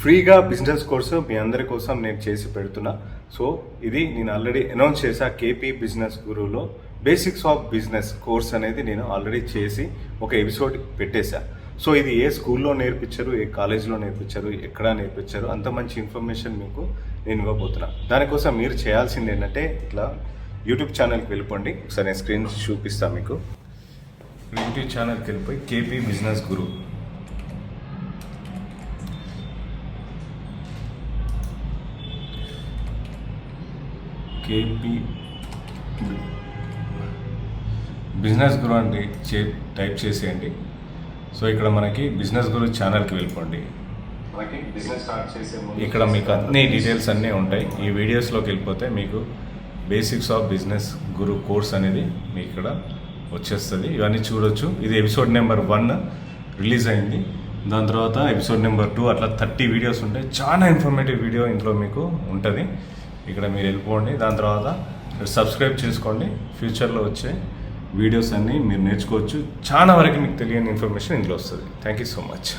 ఫ్రీగా business course మీ అందరి కోసం నేను చేసి పెడుతున్నా. సో ఇది నేను ఆల్రెడీ అనౌన్స్ చేశా. కేపీ బిజినెస్ గురువులో బేసిక్స్ ఆఫ్ బిజినెస్ కోర్స్ అనేది నేను ఆల్రెడీ చేసి ఒక ఎపిసోడ్ పెట్టేశా. సో ఇది ఏ స్కూల్లో నేర్పించారు, ఏ కాలేజ్లో నేర్పించారు, ఎక్కడ నేర్పించారు, అంత మంచి ఇన్ఫర్మేషన్ మీకు నేను ఇవ్వబోతున్నా. దానికోసం మీరు చేయాల్సింది ఏంటంటే ఇట్లా యూట్యూబ్ ఛానల్కి వెళ్ళిపోండి. ఒకసారి నేను స్క్రీన్ చూపిస్తాను మీకు. యూట్యూబ్ ఛానల్కి వెళ్ళిపోయి కేపీ బిజినెస్ గురు కేపీ బిజినెస్ గురు అని టైప్ చేసేయండి. సో ఇక్కడ మనకి బిజినెస్ గురు ఛానల్కి వెళ్ళిపోండి. మనకి బిజినెస్ స్టార్ట్ చేసే ముందు ఇక్కడ మీకు అన్ని డీటెయిల్స్ అన్నీ ఉంటాయి. ఈ వీడియోస్లోకి వెళ్ళిపోతే మీకు basics of business Guru course అనేది మీకు ఇక్కడ వచ్చేస్తుంది. ఇవన్నీ చూడొచ్చు. ఇది ఎపిసోడ్ నెంబర్ 1 రిలీజ్ అయింది. దాని తర్వాత ఎపిసోడ్ నెంబర్ 2 అట్లా 30 వీడియోస్ ఉంటాయి. చాలా ఇన్ఫర్మేటివ్ వీడియో ఇందులో మీకు ఉంటుంది. ఇక్కడ మీరు వెళ్ళిపోండి. దాని తర్వాత సబ్స్క్రైబ్ చేసుకోండి. ఫ్యూచర్లో వచ్చే వీడియోస్ అన్నీ మీరు నేర్చుకోవచ్చు. చాలా వరకు మీకు తెలియని ఇన్ఫర్మేషన్ ఇందులో వస్తుంది. Thank you so much.